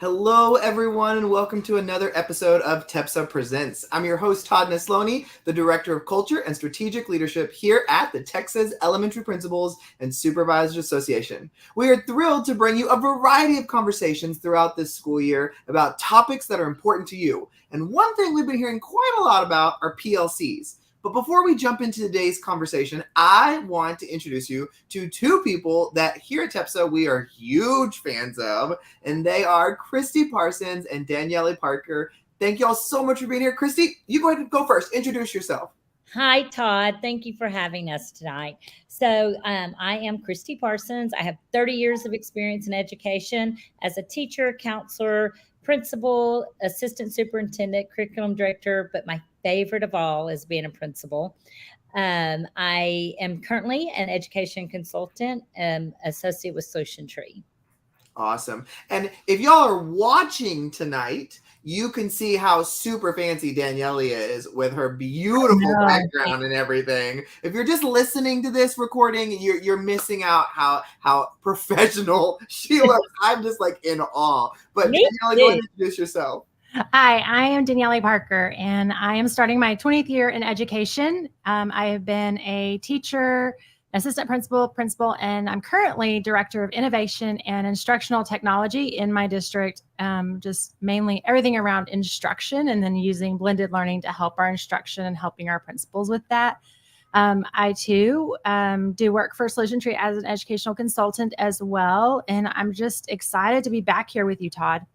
Hello, everyone, and welcome to another episode of TEPSA Presents. I'm your host, Todd Nesloni, the Director of Culture and Strategic Leadership here at the Texas Elementary Principals and Supervisors Association. We are thrilled to bring you a variety of conversations throughout this school year about topics that are important to you. And one thing we've been hearing quite a lot about are PLCs. But before we jump into today's conversation, I want to introduce you to two people that here at TEPSA we are huge fans of, and they are Cristi Parsons and Danieli Parker. Thank you all so much for being here. Cristi, you go ahead and go first. Introduce yourself. Hi, Todd. Thank you for having us tonight. So I am Cristi Parsons. I have 30 years of experience in education as a teacher, counselor, principal, assistant superintendent, curriculum director, but my favorite of all is being a principal. I am currently an education consultant, associate with Solution Tree. Awesome. And if y'all are watching tonight, you can see how super fancy Danieli is with her beautiful background and everything. If you're just listening to this recording, you're missing out how professional she looks. I'm just like in awe. But Danieli, go ahead and introduce yourself. Hi, I am Danieli Parker, and I am starting my 20th year in education. I have been a teacher, assistant principal, and I'm currently director of innovation and instructional technology in my district, just mainly everything around instruction and then using blended learning to help our instruction and helping our principals with that. I too do work for Solution Tree as an educational consultant as well, and I'm just excited to be back here with you, Todd.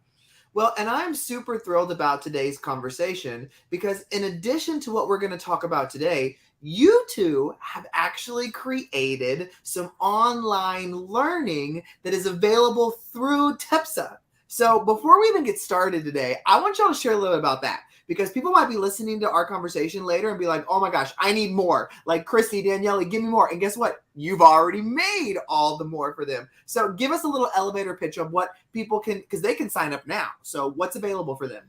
Well, and I'm super thrilled about today's conversation because in addition to what we're going to talk about today, you two have actually created some online learning that is available through TEPSA. So before we even get started today, I want y'all to share a little bit about that because people might be listening to our conversation later and be like, oh my gosh, I need more. Like Cristi, Danieli, give me more. And guess what? You've already made all the more for them. So give us a little elevator pitch of what people can, because they can sign up now. So what's available for them?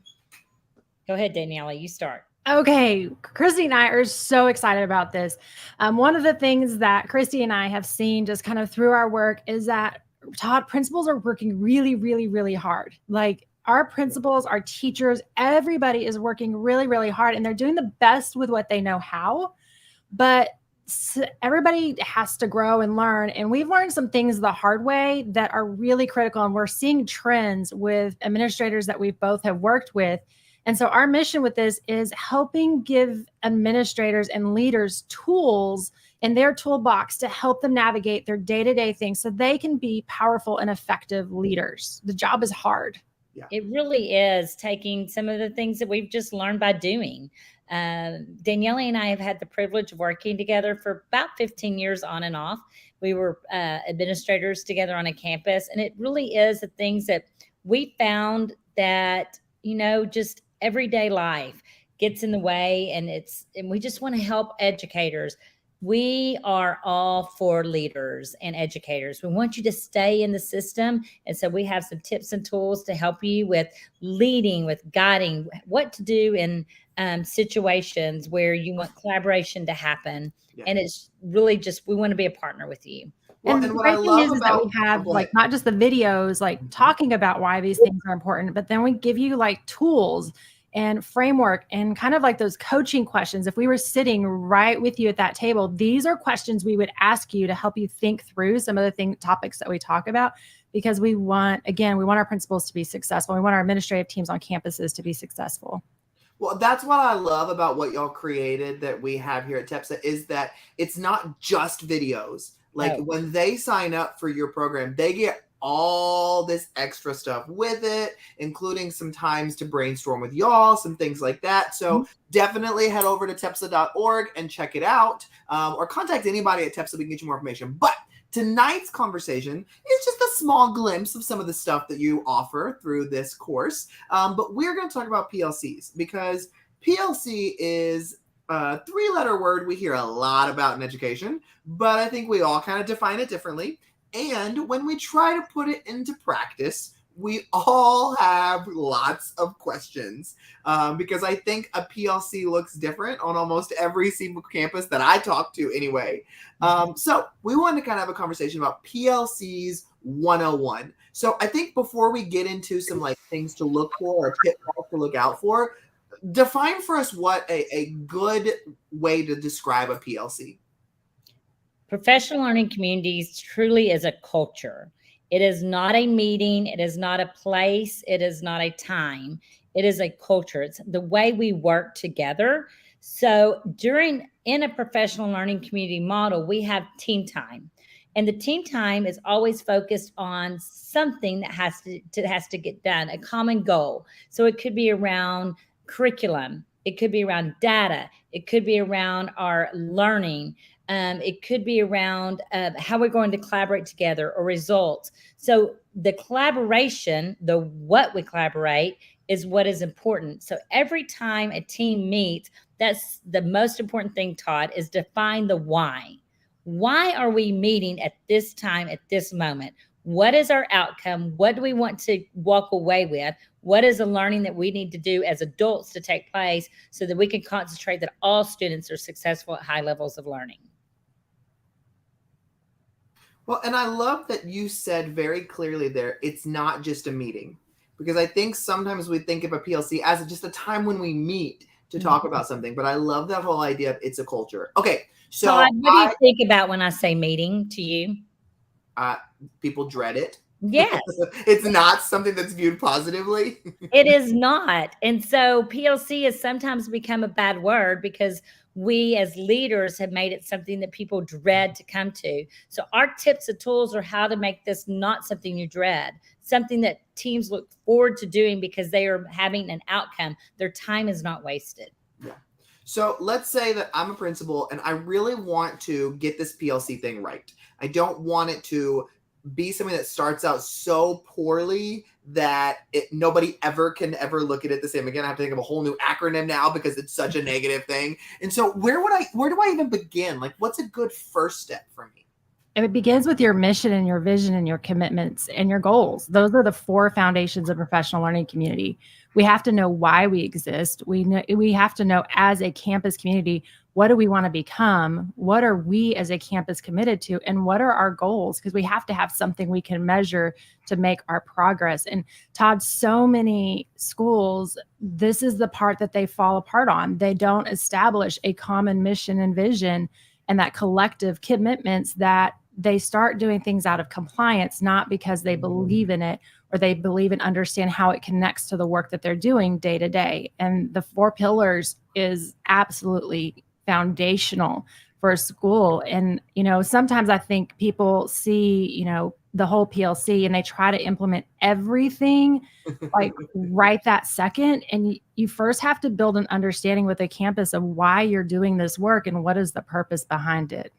Go ahead, Danieli, you start. Okay, Cristi and I are so excited about this. One of the things that Cristi and I have seen just kind of through our work is that, Todd, principals are working really, really, really hard. Like our principals, our teachers, everybody is working really, really hard, and they're doing the best with what they know how. But everybody has to grow and learn. And we've learned some things the hard way that are really critical. And we're seeing trends with administrators that we both have worked with. And so our mission with this is helping give administrators and leaders tools in their toolbox to help them navigate their day-to-day things so they can be powerful and effective leaders. The job is hard. Yeah. It really is taking some of the things that we've just learned by doing. Danieli and I have had the privilege of working together for about 15 years on and off. We were administrators together on a campus, and it really is the things that we found that, just everyday life gets in the way, and we just want to help educators. We are all for leaders and educators. We want you to stay in the system. And so we have some tips and tools to help you with leading, with guiding, what to do in situations where you want collaboration to happen. Yeah. And it's really just, we want to be a partner with you. Well, and the great thing is that we have like not just the videos, like talking about why these things are important, but then we give you like tools and framework and kind of like those coaching questions. If we were sitting right with you at that table, these are questions we would ask you to help you think through some of the topics that we talk about, because we want our principals to be successful. We want our administrative teams on campuses to be successful. Well, that's what I love about what y'all created that we have here at TEPSA is that it's not just videos. Like when they sign up for your program, they get all this extra stuff with it, including some times to brainstorm with y'all, some things like that. So definitely head over to TEPSA.org and check it out, or contact anybody at TEPSA to get you more information. But tonight's conversation is just a small glimpse of some of the stuff that you offer through this course. But we're going to talk about PLCs because PLC is a three-letter word we hear a lot about in education, but I think we all kind of define it differently. And when we try to put it into practice, we all have lots of questions because I think a PLC looks different on almost every single campus that I talk to anyway. So we wanted to kind of have a conversation about PLCs 101. So I think before we get into some like things to look for or pitfalls to look out for, define for us what a good way to describe a PLC. Professional learning communities truly is a culture. It is not a meeting. It is not a place. It is not a time. It is a culture. It's the way we work together. So in a professional learning community model, we have team time. And the team time is always focused on something that has to get done, a common goal. So it could be around curriculum. It could be around data. It could be around our learning. It could be around how we're going to collaborate together or results. So the collaboration, the what we collaborate is what is important. So every time a team meets, that's the most important thing, Todd, is define the why. Why are we meeting at this time, at this moment? What is our outcome? What do we want to walk away with? What is the learning that we need to do as adults to take place so that we can concentrate that all students are successful at high levels of learning? Well, and I love that you said very clearly there, it's not just a meeting, because I think sometimes we think of a PLC as just a time when we meet to talk about something, but I love that whole idea of it's a culture. Okay, so Todd, what do you think about when I say meeting to you? People dread it. Yes. It's not something that's viewed positively. It is not. And so PLC has sometimes become a bad word because we as leaders have made it something that people dread to come to. So our tips and tools are how to make this not something you dread, something that teams look forward to doing because they are having an outcome. Their time is not wasted. Yeah. So let's say that I'm a principal and I really want to get this PLC thing right. I don't want it to be something that starts out so poorly that nobody can ever look at it the same again. I have to think of a whole new acronym now because it's such a negative thing. And so where do I even begin? Like, what's a good first step for me? It begins with your mission and your vision and your commitments and your goals. Those are the 4 foundations of professional learning community. We have to know why we exist. We have to know as a campus community, what do we want to become? What are we as a campus committed to? And what are our goals? Because we have to have something we can measure to make our progress. And Todd, so many schools, this is the part that they fall apart on. They don't establish a common mission and vision and that collective commitments, that they start doing things out of compliance, not because they believe in it or they believe and understand how it connects to the work that they're doing day to day. And the 4 pillars is absolutely foundational for a school. And, sometimes I think people see, the whole PLC and they try to implement everything like right that second. And you first have to build an understanding with a campus of why you're doing this work and what is the purpose behind it.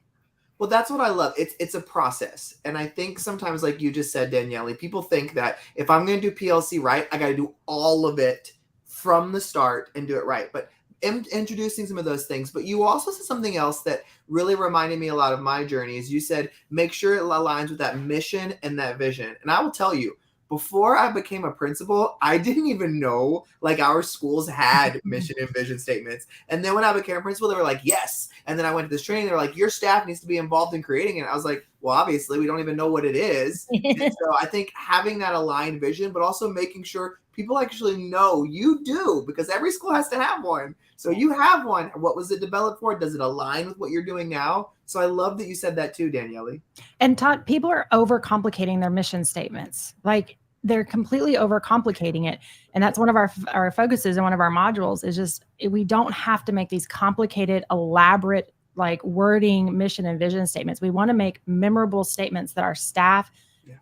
Well, that's what I love. It's a process. And I think sometimes, like you just said, Daniele, people think that if I'm going to do PLC right, I got to do all of it from the start and do it right. But introducing some of those things. But you also said something else that really reminded me a lot of my journey is you said, make sure it aligns with that mission and that vision. And I will tell you, before I became a principal, I didn't even know like our schools had mission and vision statements. And then when I became a principal, they were like, yes. And then I went to this training. They were like, your staff needs to be involved in creating it. I was like, well, obviously we don't even know what it is. And so I think having that aligned vision, but also making sure people actually know you do, because every school has to have one. So you have one. What was it developed for? Does it align with what you're doing now? So I love that you said that too, Daniele. And Todd, people are overcomplicating their mission statements. Like they're completely overcomplicating it. And that's one of our focuses in one of our modules is just, we don't have to make these complicated, elaborate, like wording mission and vision statements. We want to make memorable statements that our staff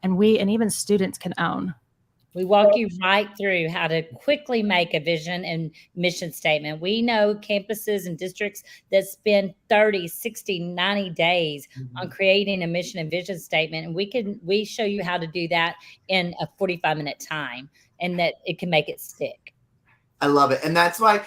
and even students can own. We walk you right through how to quickly make a vision and mission statement. We know campuses and districts that spend 30, 60, 90 days on creating a mission and vision statement. And we show you how to do that in a 45-minute time and that it can make it stick. I love it. And that's why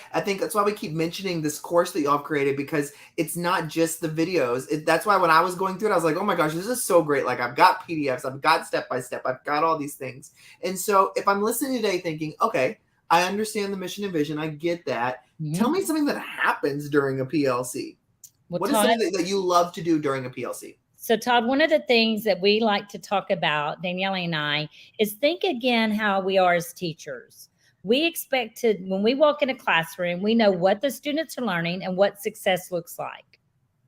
we keep mentioning this course that y'all created, because it's not just the videos. That's why when I was going through it, I was like, oh my gosh, this is so great. Like, I've got PDFs, I've got step-by-step, I've got all these things. And so if I'm listening today thinking, okay, I understand the mission and vision, I get that. Mm-hmm. Tell me something that happens during a PLC. What is something that you love to do during a PLC? So Todd, one of the things that we like to talk about, Danieli and I, is think again how we are as teachers. We expect to, when we walk in a classroom, we know what the students are learning and what success looks like.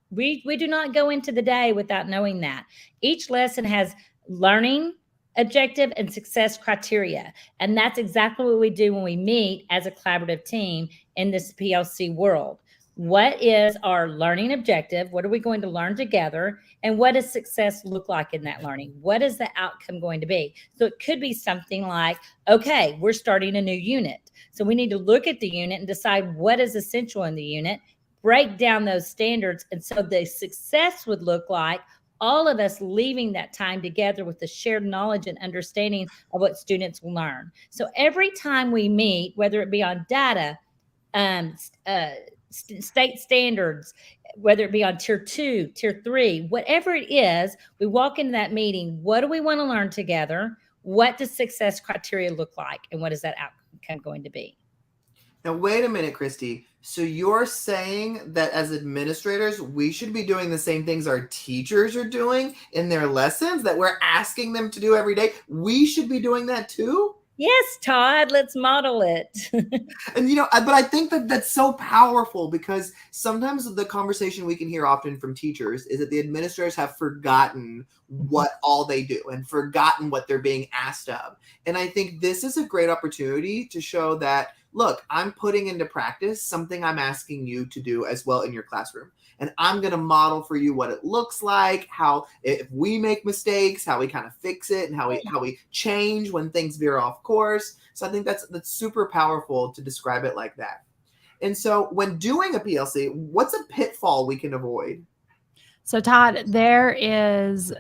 We do not go into the day without knowing that. Each lesson has learning objective and success criteria. And that's exactly what we do when we meet as a collaborative team in this PLC world. What is our learning objective? What are we going to learn together? And what does success look like in that learning? What is the outcome going to be? So it could be something like, okay, we're starting a new unit. So we need to look at the unit and decide what is essential in the unit, break down those standards. And so the success would look like all of us leaving that time together with the shared knowledge and understanding of what students will learn. So every time we meet, whether it be on data, state standards, whether it be on tier 2, tier 3, whatever it is, we walk into that meeting. What do we want to learn together? What does success criteria look like? And what is that outcome going to be? Now, wait a minute, Cristi. So you're saying that as administrators, we should be doing the same things our teachers are doing in their lessons that we're asking them to do every day? We should be doing that too? Yes, Todd, let's model it. And, but I think that that's so powerful, because sometimes the conversation we can hear often from teachers is that the administrators have forgotten what all they do and forgotten what they're being asked of. And I think this is a great opportunity to show that, look, I'm putting into practice something I'm asking you to do as well in your classroom. And I'm going to model for you what it looks like, how if we make mistakes, how we kind of fix it, and how we change when things veer off course. So I think that's super powerful to describe it like that. And so when doing a PLC, what's a pitfall we can avoid? So Todd, there was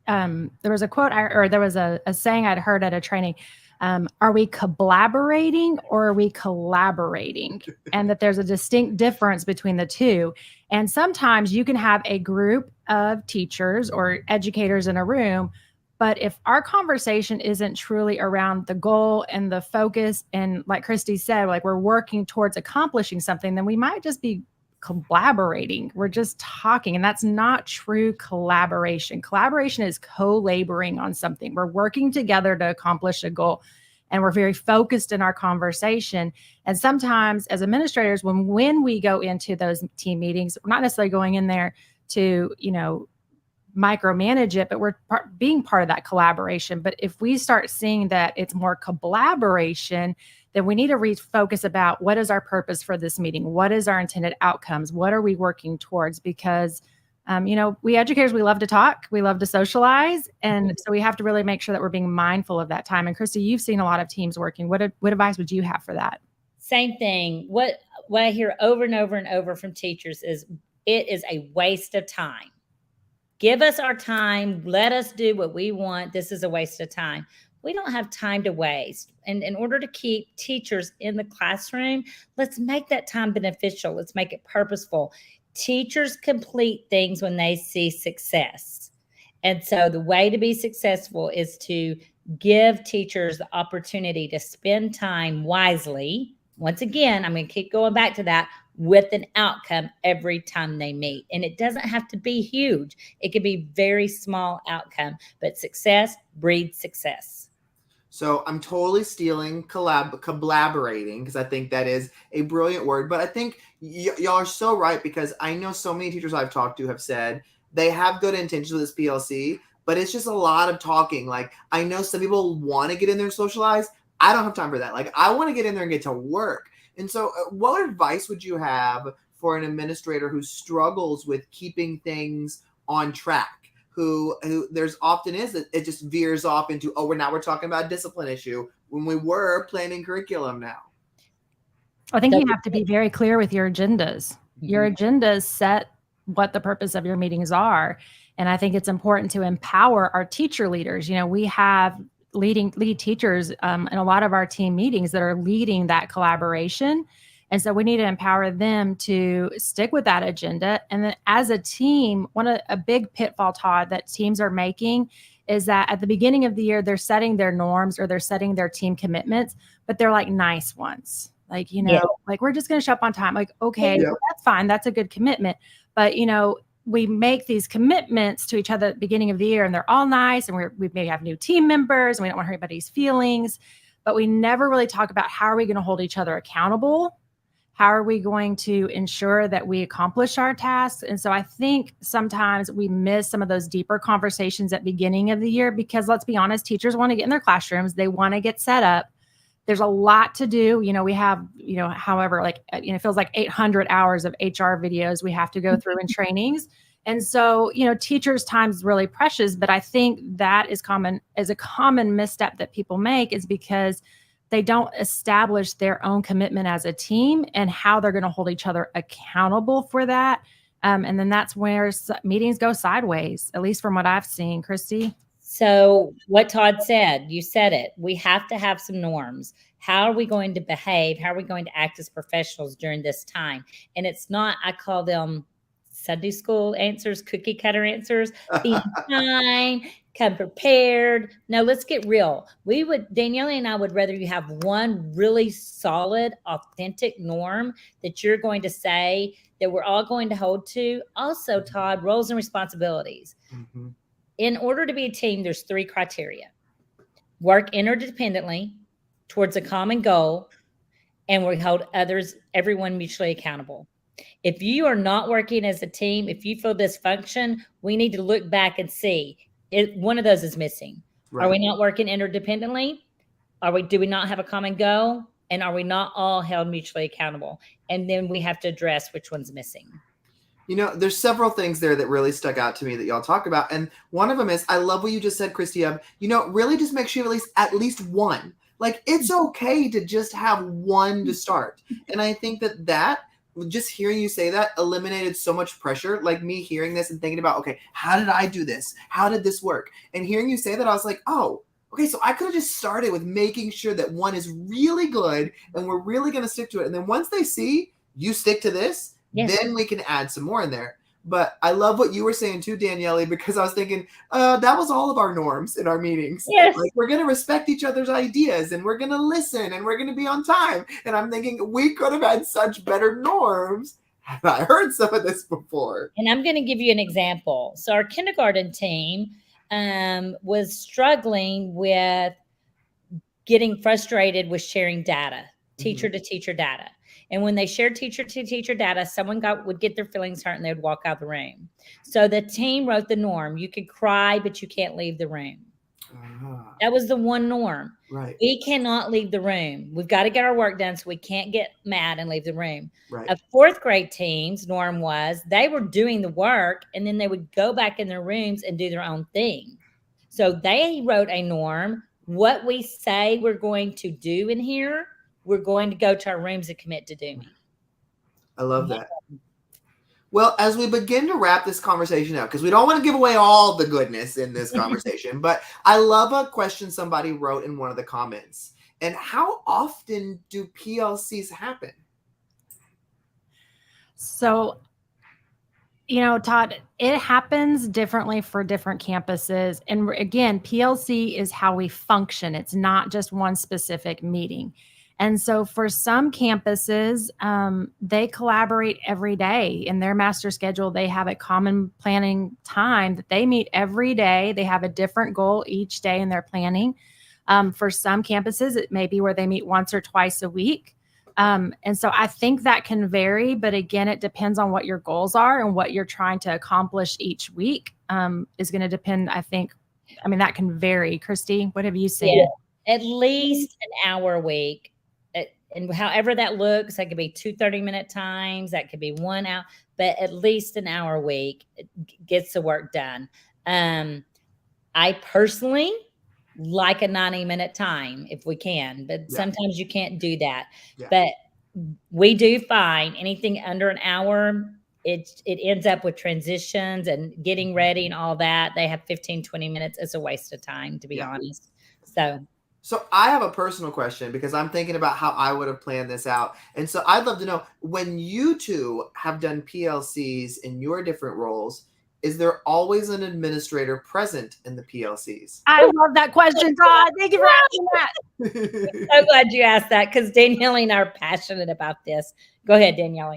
a quote there was a saying I'd heard at a training. Are we collaborating or are we collaborating? And that there's a distinct difference between the two. And sometimes you can have a group of teachers or educators in a room, but if our conversation isn't truly around the goal and the focus, and like Cristi said, like we're working towards accomplishing something, then we might just be collaborating. We're just talking, and that's not true collaboration. Collaboration is co-laboring on something. We're working together to accomplish a goal, and we're very focused in our conversation. And sometimes as administrators, when we go into those team meetings, we're not necessarily going in there to, micromanage it, but we're being part of that collaboration. But if we start seeing that it's more collaboration, then we need to refocus about what is our purpose for this meeting? What is our intended outcomes? What are we working towards? Because, we educators, we love to talk, we love to socialize. And so we have to really make sure that we're being mindful of that time. And Cristi, you've seen a lot of teams working. What advice would you have for that? Same thing. What I hear over and over and over from teachers is it is a waste of time. Give us our time. Let us do what we want. This is a waste of time. We don't have time to waste. And in order to keep teachers in the classroom, let's make that time beneficial. Let's make it purposeful. Teachers complete things when they see success. And so the way to be successful is to give teachers the opportunity to spend time wisely. Once again, I'm going to keep going back to that, with an outcome every time they meet. And it doesn't have to be huge. It could be very small outcome, but success breeds success. So I'm totally stealing collaborating, because I think that is a brilliant word. But I think y'all are so right, because I know so many teachers I've talked to have said they have good intentions with this PLC, but it's just a lot of talking. Like, I know some people want to get in there and socialize. I don't have time for that. Like, I want to get in there and get to work. And so what advice would you have for an administrator who struggles with keeping things on track, who there's often is that it just veers off into, we're talking about a discipline issue when we were planning curriculum now? I think you have to be very clear with your agendas. Mm-hmm. Your agendas set what the purpose of your meetings are. And I think it's important to empower our teacher leaders. We have lead teachers in a lot of our team meetings that are leading that collaboration. And so we need to empower them to stick with that agenda. And then as a team, a big pitfall, Todd, that teams are making is that at the beginning of the year, they're setting their norms or they're setting their team commitments, but they're like nice ones. Like, like we're just going to show up on time. Like, okay, that's fine. That's a good commitment. But, we make these commitments to each other at the beginning of the year and they're all nice. And we maybe have new team members and we don't want to hurt anybody's feelings, but we never really talk about how are we going to hold each other accountable? How are we going to ensure that we accomplish our tasks? And so I think sometimes we miss some of those deeper conversations at the beginning of the year because let's be honest, teachers want to get in their classrooms. They want to get set up. There's a lot to do. We have, however, it feels like 800 hours of HR videos we have to go through in trainings. And so, teachers' time is really precious, but I think that is a common misstep that people make is because they don't establish their own commitment as a team and how they're going to hold each other accountable for that. And then that's where meetings go sideways, at least from what I've seen. Cristi? So what Todd said, you said it. We have to have some norms. How are we going to behave? How are we going to act as professionals during this time? And it's not, I call them Sunday school answers, cookie cutter answers. Be kind, come prepared. Now let's get real. Danieli and I would rather you have one really solid, authentic norm that you're going to say that we're all going to hold to. Also, Todd, roles and responsibilities. Mm-hmm. In order to be a team, there's 3 criteria. Work interdependently towards a common goal, and we hold everyone mutually accountable. If you are not working as a team, if you feel dysfunction, we need to look back and see one of those is missing. Right. Are we not working interdependently? Do we not have a common goal? And are we not all held mutually accountable? And then we have to address which one's missing. There's several things there that really stuck out to me that y'all talk about. And one of them is, I love what you just said, Cristi, really just make sure you have at least one. Like, it's okay to just have one to start. And I think that just hearing you say that eliminated so much pressure, like me hearing this and thinking about, okay, how did I do this? How did this work? And hearing you say that, I was like, oh, okay, so I could have just started with making sure that one is really good and we're really going to stick to it. And then once they see you stick to this, yes, then we can add some more in there. But I love what you were saying too, Danieli, because I was thinking that was all of our norms in our meetings. Yes. Like, we're going to respect each other's ideas and we're going to listen and we're going to be on time. And I'm thinking we could have had such better norms. Have I heard some of this before? And I'm going to give you an example. So our kindergarten team was struggling with getting frustrated with sharing data, teacher to teacher data. And when they shared teacher to teacher data, someone would get their feelings hurt and they would walk out of the room. So the team wrote the norm. You could cry, but you can't leave the room. That was the one norm. Right. We cannot leave the room. We've got to get our work done, so we can't get mad and leave the room. Right. A 4th grade team's norm was they were doing the work and then they would go back in their rooms and do their own thing. So they wrote a norm. What we say we're going to do in here, we're going to go to our rooms and commit to doing. I love that. Well, as we begin to wrap this conversation out, because we don't want to give away all the goodness in this conversation, but I love a question somebody wrote in one of the comments. And how often do PLCs happen? So, Todd, it happens differently for different campuses. And again, PLC is how we function. It's not just one specific meeting. And so for some campuses, they collaborate every day in their master schedule. They have a common planning time that they meet every day. They have a different goal each day in their planning. For some campuses, it may be where they meet once or twice a week. And so I think that can vary, but again, it depends on what your goals are and what you're trying to accomplish each week is going to depend, I think. That can vary. Cristi, what have you seen? Yeah, at least an hour a week. And however that looks, that could be 2 30-minute times, that could be 1 hour, but at least an hour a week gets the work done. I personally like a 90-minute time if we can, but sometimes you can't do that. Yeah. But we do find anything under an hour, it ends up with transitions and getting ready and all that. They have 15, 20 minutes. It's a waste of time, to be honest. So I have a personal question because I'm thinking about how I would have planned this out. And so I'd love to know, when you two have done PLCs in your different roles, is there always an administrator present in the PLCs? I love that question, Todd. Thank you for asking that. So glad you asked that, because Danielle and I are passionate about this. Go ahead, Danielle.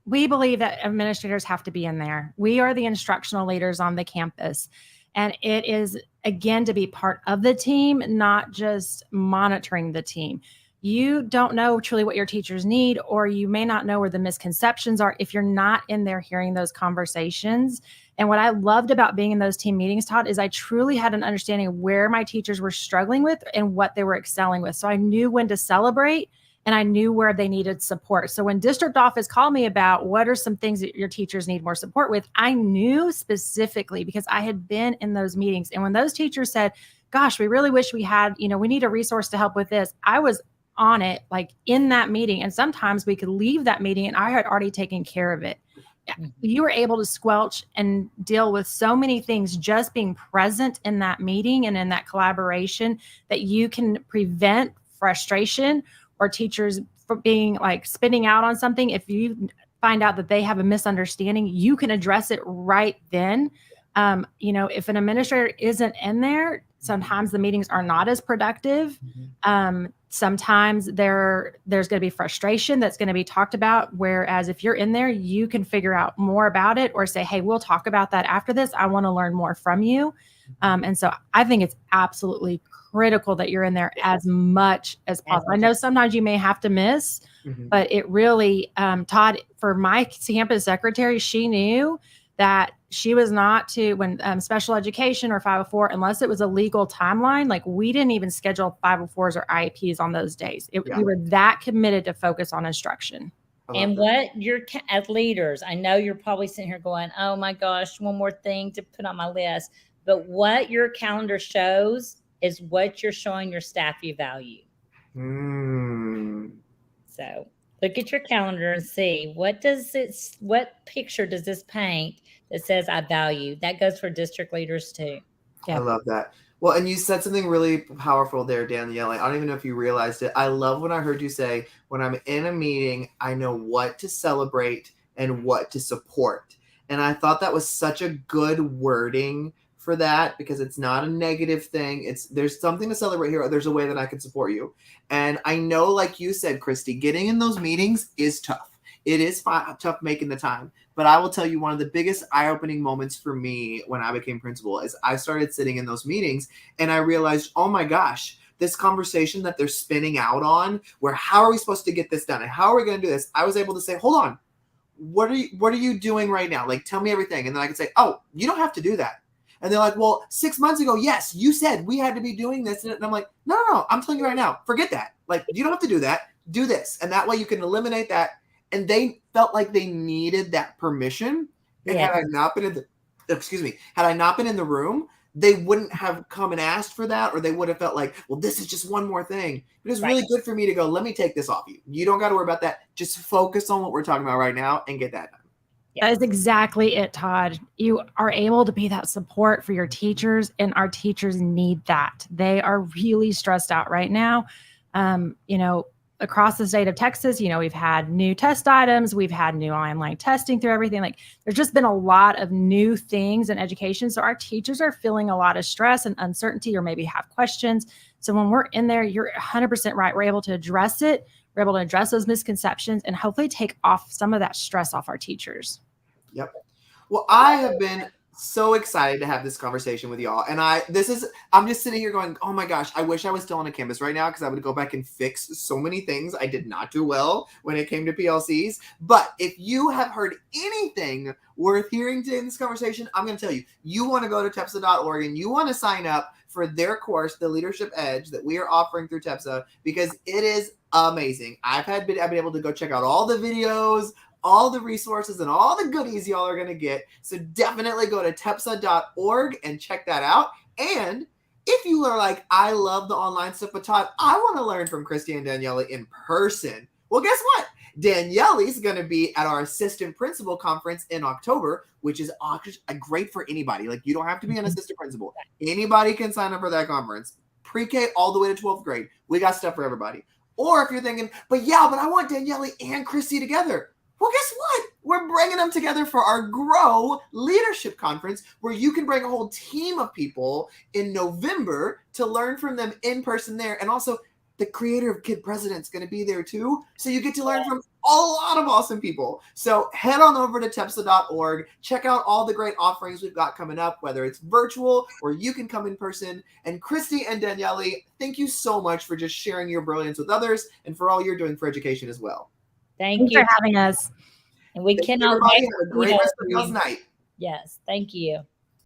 We believe that administrators have to be in there. We are the instructional leaders on the campus. And it is, again, to be part of the team, not just monitoring the team. You don't know truly what your teachers need, or you may not know where the misconceptions are if you're not in there hearing those conversations. And what I loved about being in those team meetings, Todd, is I truly had an understanding of where my teachers were struggling with and what they were excelling with. So I knew when to celebrate, and I knew where they needed support. So when district office called me about what are some things that your teachers need more support with, I knew specifically because I had been in those meetings. And when those teachers said, gosh, we really wish we had, we need a resource to help with this, I was on it, like in that meeting. And sometimes we could leave that meeting and I had already taken care of it. You were able to squelch and deal with so many things just being present in that meeting and in that collaboration, that you can prevent frustration or teachers for being like spinning out on something. If you find out that they have a misunderstanding, you can address it right then. If an administrator isn't in there, sometimes the meetings are not as productive. Sometimes there's going to be frustration that's going to be talked about. Whereas if you're in there, you can figure out more about it or say, hey, we'll talk about that after this. I want to learn more from you. And so I think it's absolutely critical that you're in there as much as possible. I know sometimes you may have to miss, but it really, Todd, for my campus secretary, she knew that she was not to, when special education or 504, unless it was a legal timeline, like we didn't even schedule 504s or IEPs on those days. We were that committed to focus on instruction. And what you're, as leaders, I know you're probably sitting here going, oh my gosh, one more thing to put on my list. But what your calendar shows is what you're showing your staff you value. So look at your calendar and see what picture does this paint that says I value. That goes for district leaders too. Yeah. I love that. Well, and you said something really powerful there, Danielle. I don't even know if you realized it. I love when I heard you say, when I'm in a meeting, I know what to celebrate and what to support. And I thought that was such a good wording for that, because it's not a negative thing. There's something to celebrate here. There's a way that I can support you. And I know, like you said, Cristi, getting in those meetings is tough. It is tough making the time. But I will tell you, one of the biggest eye-opening moments for me when I became principal is I started sitting in those meetings and I realized, oh my gosh, this conversation that they're spinning out on, where how are we supposed to get this done and how are we going to do this? I was able to say, hold on, what are you doing right now? Like, tell me everything. And then I could say, oh, you don't have to do that. And they're like, well, 6 months ago, yes, you said we had to be doing this. And I'm like, no, I'm telling you right now, forget that. Like, you don't have to do that. Do this. And that way you can eliminate that. And they felt like they needed that permission. And had I not been in the room, they wouldn't have come and asked for that, or they would have felt like, well, this is just one more thing. But it's really good for me to go, let me take this off you. You don't got to worry about that. Just focus on what we're talking about right now and get that done. That is exactly it, Todd. You are able to be that support for your teachers, and our teachers need that. They are really stressed out right now. Across the state of Texas, we've had new test items, we've had new online testing through everything. Like, there's just been a lot of new things in education. So our teachers are feeling a lot of stress and uncertainty, or maybe have questions. So when we're in there, you're 100% right. We're able to address it. We're able to address those misconceptions and hopefully take off some of that stress off our teachers. Yep. Well, I have been so excited to have this conversation with y'all. And I'm just sitting here going, oh my gosh, I wish I was still on a campus right now, because I would go back and fix so many things I did not do well when it came to PLCs. But if you have heard anything worth hearing today in this conversation, I'm going to tell you, you want to go to TEPSA.org and you want to sign up for their course, the Leadership Edge, that we are offering through TEPSA, because it is amazing. I've been able to go check out all the videos, all the resources, and all the goodies y'all are going to get. So definitely go to TEPSA.org and check that out. And if you are like, I love the online stuff, but Todd, I want to learn from Cristi and Danieli in person. Well, guess what? Danieli's going to be at our assistant principal conference in October, which is great for anybody. Like, you don't have to be an assistant principal. Anybody can sign up for that conference. Pre-K all the way to 12th grade. We got stuff for everybody. Or if you're thinking, but I want Danieli and Cristi together. Well, guess what? We're bringing them together for our Grow Leadership Conference, where you can bring a whole team of people in November to learn from them in person there. And also, the creator of Kid President's going to be there too. So you get to learn from a lot of awesome people. So head on over to TEPSA.org. Check out all the great offerings we've got coming up, whether it's virtual or you can come in person. And Cristi and Danieli, thank you so much for just sharing your brilliance with others and for all you're doing for education as well. Thank you for having us. And we cannot wait. Have a great rest of y'all's night. Yes, thank you.